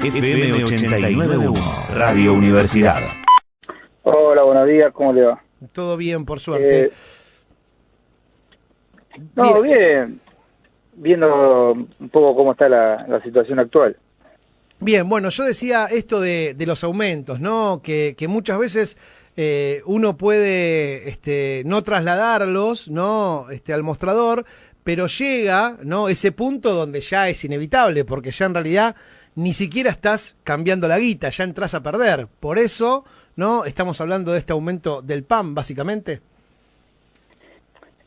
FM 89.1, Radio Universidad. Hola, buenos días, ¿cómo le va? Todo bien, por suerte. Bien. Viendo un poco cómo está la situación actual. Bien, bueno, yo decía esto de los aumentos, ¿no? Que muchas veces uno puede no trasladarlos, ¿no? Al mostrador, pero llega, ¿no? Ese punto donde ya es inevitable, porque ya en realidad ni siquiera estás cambiando la guita, ya entras a perder. Por eso, ¿no? Estamos hablando de este aumento del pan, básicamente.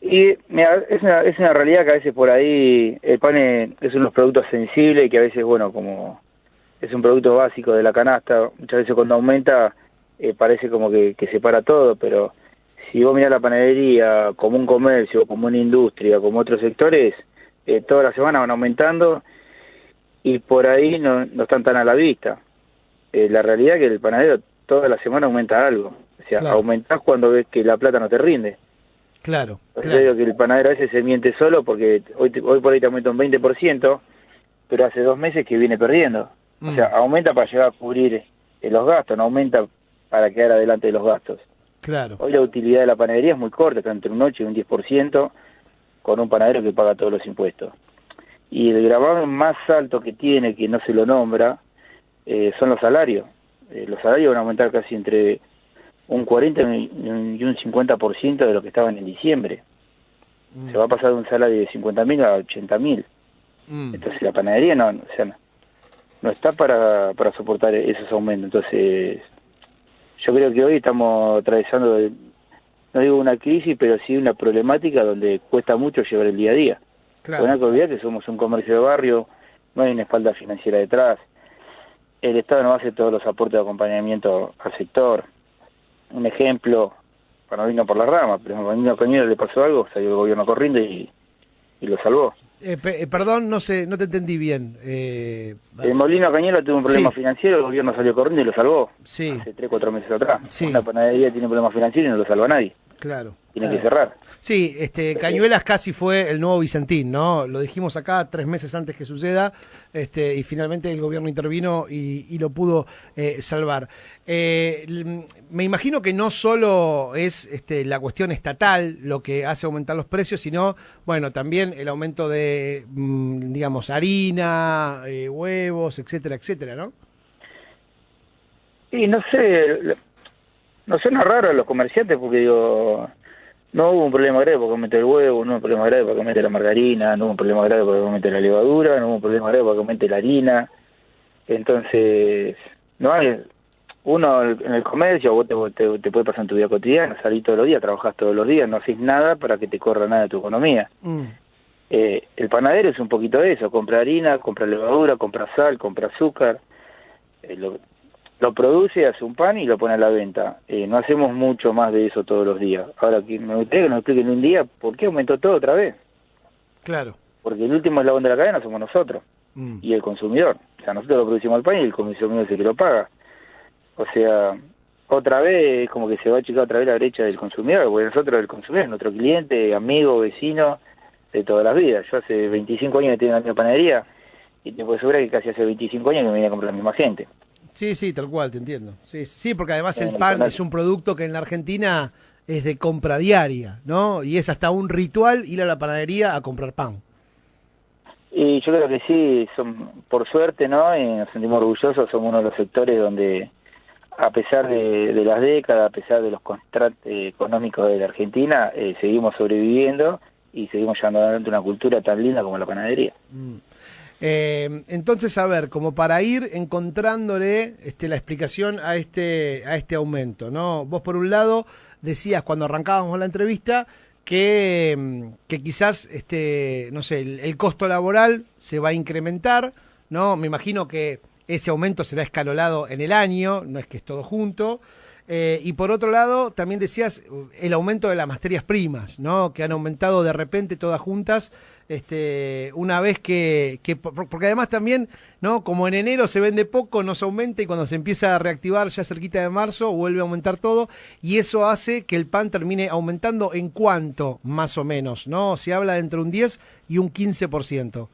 Y mira, es una realidad que a veces por ahí el pan es uno de los productos sensibles y que a veces, bueno, como es un producto básico de la canasta, muchas veces cuando aumenta parece como que se para todo, pero si vos mirás la panadería como un comercio, como una industria, como otros sectores, toda la semana van aumentando y por ahí no están tan a la vista. La realidad es que el panadero toda la semana aumenta algo, o sea, claro, aumentás cuando ves que la plata no te rinde. Claro. Yo digo que el panadero a veces se miente solo porque hoy por ahí te aumenta un 20%, pero hace 2 meses que viene perdiendo. O sea, aumenta para llegar a cubrir los gastos, no aumenta para quedar adelante de los gastos. Claro. Hoy la utilidad de la panadería es muy corta, está entre un 8 y un 10%, con un panadero que paga todos los impuestos. Y el gravamen más alto que tiene, que no se lo nombra, son los salarios. Los salarios van a aumentar casi entre un 40 y un 50% de lo que estaban en diciembre. Se va a pasar de un salario de 50.000 a 80.000. Entonces la panadería no está para soportar esos aumentos. Entonces yo creo que hoy estamos atravesando, no digo una crisis, pero sí una problemática donde cuesta mucho llevar el día a día. Claro. No hay que olvidar que somos un comercio de barrio, no hay una espalda financiera detrás, el Estado no hace todos los aportes de acompañamiento al sector. Un ejemplo, cuando vino por la rama, pero cuando vino Cañuelas le pasó algo, salió el gobierno corriendo y lo salvó. Perdón, no te entendí bien. El Molino Cañuelas tuvo un problema financiero, el gobierno salió corriendo y lo salvó. Sí. Hace 3-4 meses atrás. Sí. Una panadería tiene un problema financiero y no lo salva nadie. Claro. Tiene que cerrar. Sí, Cañuelas casi fue el nuevo Vicentín, ¿no? Lo dijimos acá 3 meses antes que suceda, y finalmente el gobierno intervino y lo pudo salvar. Me imagino que no solo es la cuestión estatal lo que hace aumentar los precios, sino, bueno, también el aumento de, digamos, harina, huevos, etcétera, etcétera, ¿no? Y no sé, no suena raro a los comerciantes porque digo, no hubo un problema grave porque aumente el huevo, no hubo un problema grave porque aumente la margarina, no hubo un problema grave porque aumente la levadura, no hubo un problema grave porque aumente la harina. Entonces, no hay, uno en el comercio, vos te puede pasar en tu vida cotidiana, salís todos los días, trabajás todos los días, no haces nada para que te corra nada de tu economía. El panadero es un poquito de eso, compra harina, compra levadura, compra sal, compra azúcar, lo produce, hace un pan y lo pone a la venta. No hacemos mucho más de eso todos los días. Ahora, me gustaría que nos expliquen un día por qué aumentó todo otra vez. Claro. Porque el último eslabón de la cadena somos nosotros y el consumidor. O sea, nosotros lo producimos el pan y el consumidor es el que lo paga. O sea, otra vez es como que se va a achicar otra vez la brecha del consumidor, porque nosotros, el consumidor, es nuestro cliente, amigo, vecino de todas las vidas. Yo hace 25 años que tengo una panadería y te puedo asegurar que casi hace 25 años que me viene a comprar la misma gente. Sí, tal cual, te entiendo. Sí, porque además el pan es un producto que en la Argentina es de compra diaria, ¿no? Y es hasta un ritual ir a la panadería a comprar pan. Y yo creo que sí, por suerte, ¿no? Y nos sentimos orgullosos, somos uno de los sectores donde, a pesar de las décadas, a pesar de los contratos económicos de la Argentina, seguimos sobreviviendo y seguimos llevando adelante una cultura tan linda como la panadería. Entonces, a ver, como para ir encontrándole la explicación a este aumento, ¿no? Vos, por un lado, decías cuando arrancábamos la entrevista que quizás, no sé, el costo laboral se va a incrementar, ¿no? Me imagino que ese aumento será escalonado en el año, no es que es todo junto. Y por otro lado, también decías el aumento de las materias primas, ¿no? Que han aumentado de repente todas juntas, una vez porque además también, ¿no? Como en enero se vende poco, no se aumenta y cuando se empieza a reactivar ya cerquita de marzo vuelve a aumentar todo y eso hace que el pan termine aumentando en cuánto, más o menos, ¿no? Se habla de entre un 10 y un 15%.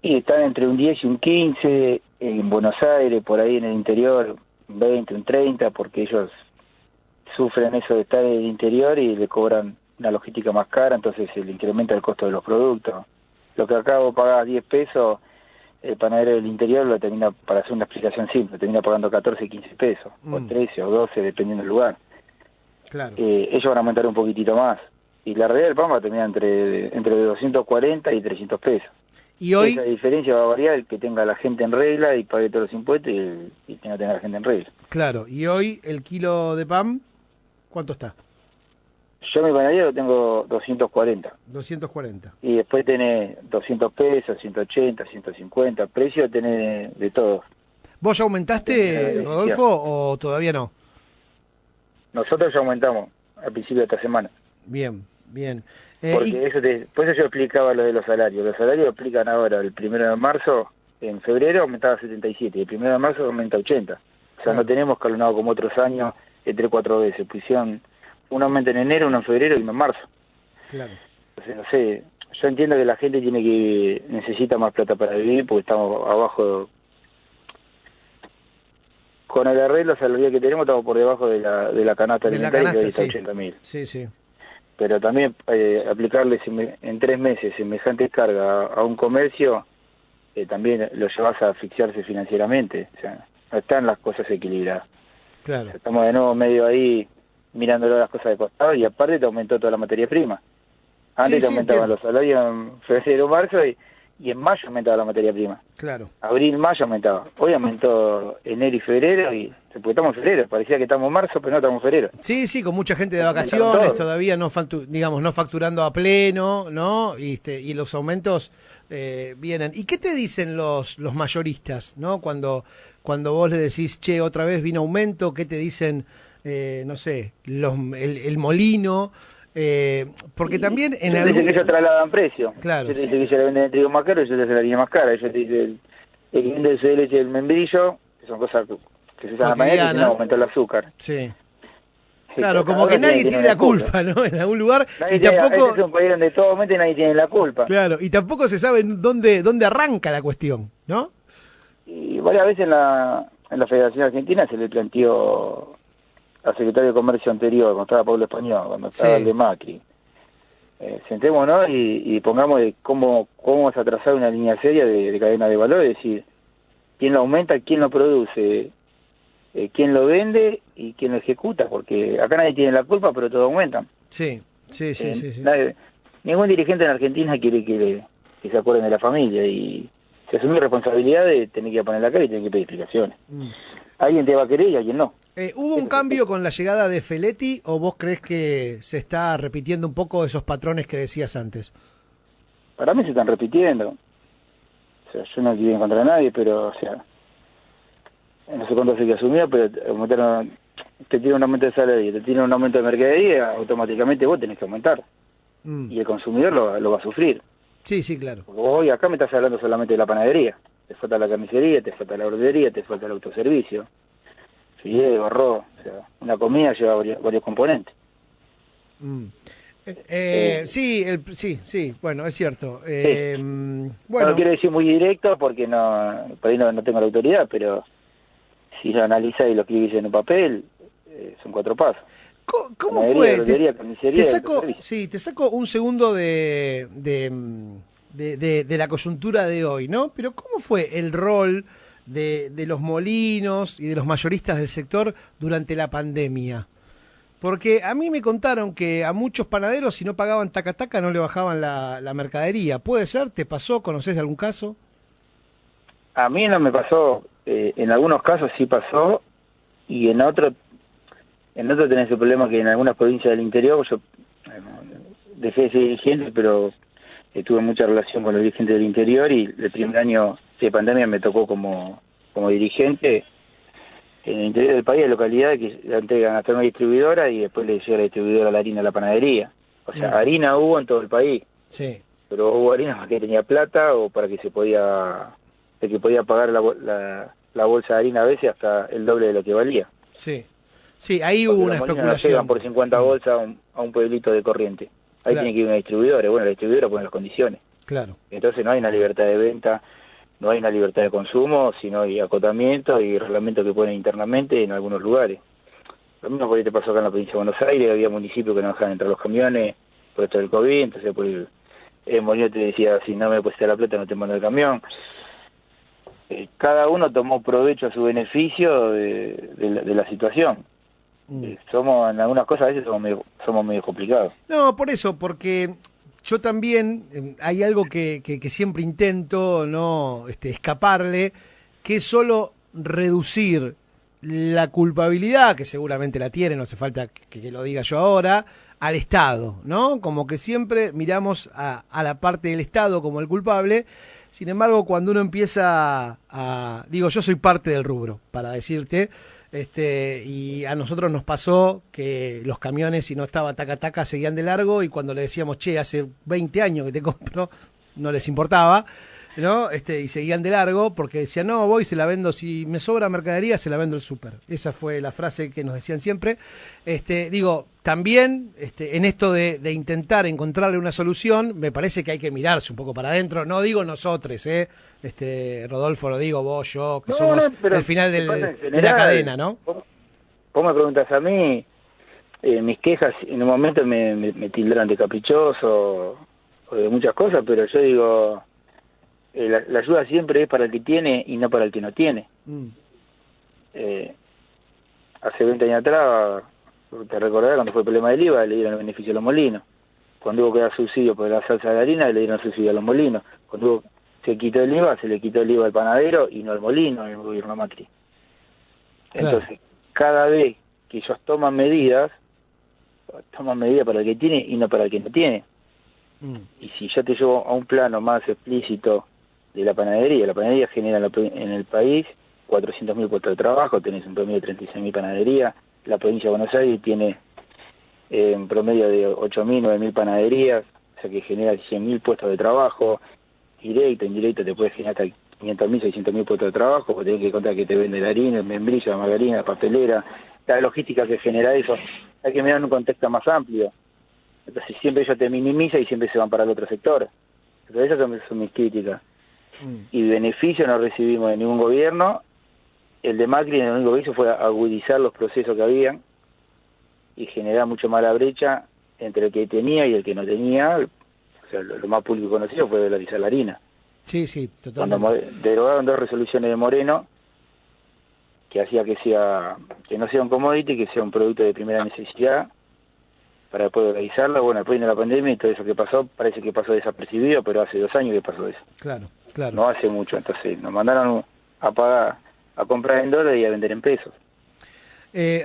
Y están entre un 10 y un 15. en Buenos Aires, por ahí en el interior, 20, un 30, porque ellos sufren eso de estar en el interior y le cobran una logística más cara, entonces se le incrementa el costo de los productos. Lo que acá vos pagás 10 pesos, el panadero del interior lo termina, para hacer una explicación simple, termina pagando 14, 15 pesos, o 13 o 12, dependiendo del lugar. Claro. Ellos van a aumentar un poquitito más. Y la realidad del pan va a terminar entre 240 y 300 pesos. Y hoy, esa diferencia va a variar el que tenga la gente en regla y pague todos los impuestos y tenga la gente en regla. claro, y hoy el kilo de pan, ¿cuánto está? Yo mi panadería lo tengo 240. 240. Y después tenés 200 pesos, 180, 150. Precio tenés de todo. ¿Vos ya aumentaste, Rodolfo, o todavía no? Nosotros ya aumentamos al principio de esta semana. Bien, bien. Porque por eso yo explicaba lo de los salarios. Los salarios lo explican ahora. El 1 de marzo, en febrero aumentaba 77. Y el 1 de marzo aumenta 80. O sea, Claro. no tenemos escalonado como otros años de 3-4 veces. Pusieron un aumento en enero, uno en febrero y uno en marzo. Claro. Entonces, no sé, yo entiendo que la gente necesita más plata para vivir porque estamos abajo. Con el arreglo salarial que tenemos estamos por debajo de la canasta De la alimentaria, que hoy canasta, está sí. 80.000. Sí, sí. Pero también aplicarle en 3 meses semejante carga a un comercio, también lo llevas a asfixiarse financieramente. O sea, no están las cosas equilibradas. Claro. O sea, estamos de nuevo medio ahí mirándolo las cosas de costado y aparte te aumentó toda la materia prima. Antes Sí, te sí, aumentaban entiendo. los salarios en febrero, marzo y en mayo aumentaba la materia prima. Claro. Abril, mayo aumentaba. Hoy aumentó enero y febrero porque estamos en febrero. Parecía que estamos en marzo, pero no estamos en febrero. Sí, sí, con mucha gente de Aumentaron vacaciones, todo. todavía no no facturando a pleno, ¿no? Y los aumentos vienen. ¿Y qué te dicen los mayoristas, no? Cuando vos le decís, che, otra vez vino aumento, ¿qué te dicen, no sé, el molino? Porque también en Ellos dicen que ellos trasladan precio. Claro, Ellos sí. dicen que ellos le venden el trigo más caro y ellos le hacen la línea más cara. Ellos te dicen el que vende su leche y el membrillo, que son cosas que se usan a la mañana, y no aumentó el azúcar. Sí. Sí, Claro, como ahora que nadie tiene la culpa, ¿no? En algún lugar. Nadie Y tiene, tampoco. este es un país donde todo aumenta y nadie tiene la culpa. Claro, y tampoco se sabe dónde arranca la cuestión, ¿no? Y varias veces en la Federación Argentina se le planteó al secretario de Comercio anterior, cuando estaba Pablo Español, cuando estaba Sí. el de Macri. Sentémonos y pongamos de cómo vamos a trazar una línea seria de cadena de valor, es decir, quién lo aumenta, quién lo produce, quién lo vende y quién lo ejecuta, porque acá nadie tiene la culpa, pero todo aumentan. Sí, sí. Ningún dirigente en Argentina quiere que se acuerden de la familia y se asume responsabilidad de tener que poner la cara y tener que pedir explicaciones. Alguien te va a querer y alguien no. ¿Hubo un cambio con la llegada de Feletti o vos crees que se está repitiendo un poco esos patrones que decías antes? Para mí se están repitiendo. O sea, yo no quiero encontrar a nadie, pero, o sea, no sé cuánto se que asumió, pero te tiene un aumento de salario, te tiene un aumento de mercadería, automáticamente vos tenés que aumentar. Y el consumidor lo va a sufrir. Sí, sí, claro. Porque vos hoy acá me estás hablando solamente de la panadería. Te falta la carnicería, te falta la verdulería, te falta el autoservicio. Fideo, arroz, o sea, una comida lleva varios componentes. Sí, bueno, es cierto. Bueno, Bueno, no quiero decir muy directo porque por ahí no tengo la autoridad, pero si lo analizás y lo escribís en un papel, son 4 pasos. ¿cómo Panadería, fue? verdulería, carnicería, Te saco un segundo de la coyuntura de hoy, ¿no? Pero ¿cómo fue el rol de los molinos y de los mayoristas del sector durante la pandemia? Porque a mí me contaron que a muchos panaderos, si no pagaban taca-taca, no le bajaban la mercadería. ¿Puede ser? ¿Te pasó? ¿Conocés de algún caso? A mí no me pasó, en algunos casos sí pasó, y en otros tenés el problema que en algunas provincias del interior, yo dejé de ser dirigente, pero tuve mucha relación con los dirigentes del interior, y el primer año de pandemia me tocó como dirigente en el interior del país, de localidades que la entregan hasta una distribuidora y después le llega la distribuidora la harina a la panadería. O sea, harina hubo en todo el país, Sí. pero hubo harina para que tenía plata o para que el que podía pagar la bolsa de harina a veces hasta el doble de lo que valía. Sí. Sí, ahí Porque hubo una los molinos no especulación. llegan por 50 bolsas a un pueblito de Corriente. Ahí Claro. tiene que ir una distribuidora. Bueno, la distribuidora pone las condiciones. Claro. Entonces no hay una libertad de venta no hay una libertad de consumo, sino hay acotamientos y reglamentos que ponen internamente en algunos lugares. Lo mismo por ahí te pasó acá en la provincia de Buenos Aires, había municipios que no dejaban entrar los camiones por esto del COVID, entonces por el Molino te decía, si no me pusiste la plata no te mando el camión. Cada uno tomó provecho a su beneficio de la situación. Somos, en algunas cosas a veces somos medio complicados. No, por eso, porque yo también, hay algo que siempre intento no escaparle, que es solo reducir la culpabilidad, que seguramente la tiene, no hace falta que lo diga yo ahora, al Estado, ¿no? Como que siempre miramos a la parte del Estado como el culpable. Sin embargo, cuando uno empieza digo, yo soy parte del rubro, para decirte, y a nosotros nos pasó que los camiones, si no estaba taca, seguían de largo, y cuando le decíamos, che, hace 20 años que te compro, no les importaba, ¿no? Y seguían de largo porque decían, no, voy, se la vendo, si me sobra mercadería, se la vendo al súper. Esa fue la frase que nos decían siempre. Digo, también en esto de intentar encontrarle una solución, me parece que hay que mirarse un poco para adentro. No digo nosotros, Rodolfo, lo digo vos, yo, que somos el final de la cadena, ¿no? Vos me preguntas a mí, mis quejas en un momento me tildaron de caprichoso o de muchas cosas, pero yo digo, la ayuda siempre es para el que tiene y no para el que no tiene. Hace 20 años atrás, te recordarás cuando fue el problema del IVA, le dieron el beneficio a los molinos. Cuando hubo que dar subsidio por la salsa de harina, le dieron subsidio a los molinos. Cuando se quitó el IVA, se le quitó el IVA al panadero y no al molino, en el gobierno Macri. Claro. Entonces, cada vez que ellos toman medidas para el que tiene y no para el que no tiene. Y si yo te llevo a un plano más explícito de la panadería genera en el país 400.000 puestos de trabajo, tenés un promedio de 36.000 panaderías, la provincia de Buenos Aires tiene un promedio de 8.000, 9.000 panaderías, o sea que genera 100.000 puestos de trabajo, directo, indirecto, te puede generar hasta 500.000, 600.000 puestos de trabajo, porque tenés que contar que te vende la harina, el membrillo, la margarina, la papelera, la logística que genera eso, hay que mirar en un contexto más amplio. Entonces siempre ellos te minimizan y siempre se van para el otro sector. Entonces esas son mis críticas. Y beneficio no recibimos de ningún gobierno. El de Macri lo único que hizo fue agudizar los procesos que habían y generar mucho más la brecha entre el que tenía y el que no tenía. O sea, lo más público conocido fue dolarizar la harina. Sí, totalmente. Cuando derogaron 2 resoluciones de Moreno que hacía que no sea un commodity, que sea un producto de primera necesidad para poder dolarizarla. Bueno, después de la pandemia y todo eso que pasó, parece que pasó desapercibido, pero hace 2 años que pasó eso. Claro. No hace mucho, entonces nos mandaron a comprar en dólares y a vender en pesos.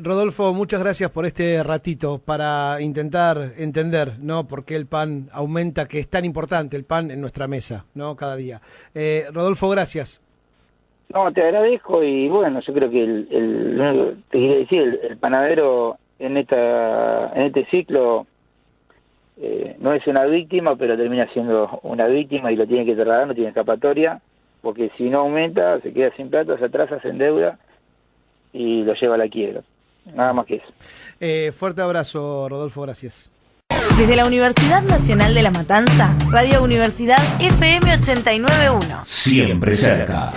Rodolfo, muchas gracias por este ratito para intentar entender, ¿no?, por qué el pan aumenta, que es tan importante el pan en nuestra mesa, ¿no?, cada día. Rodolfo, gracias. No, te agradezco y bueno, yo creo que te quería decir, el panadero en este ciclo no es una víctima, pero termina siendo una víctima y lo tiene que trasladar, no tiene escapatoria, porque si no aumenta, se queda sin plata, se atrasa, se endeuda y lo lleva a la quiebra. Nada más que eso. Fuerte abrazo, Rodolfo, gracias. Desde la Universidad Nacional de La Matanza, Radio Universidad FM 89.1. Siempre cerca.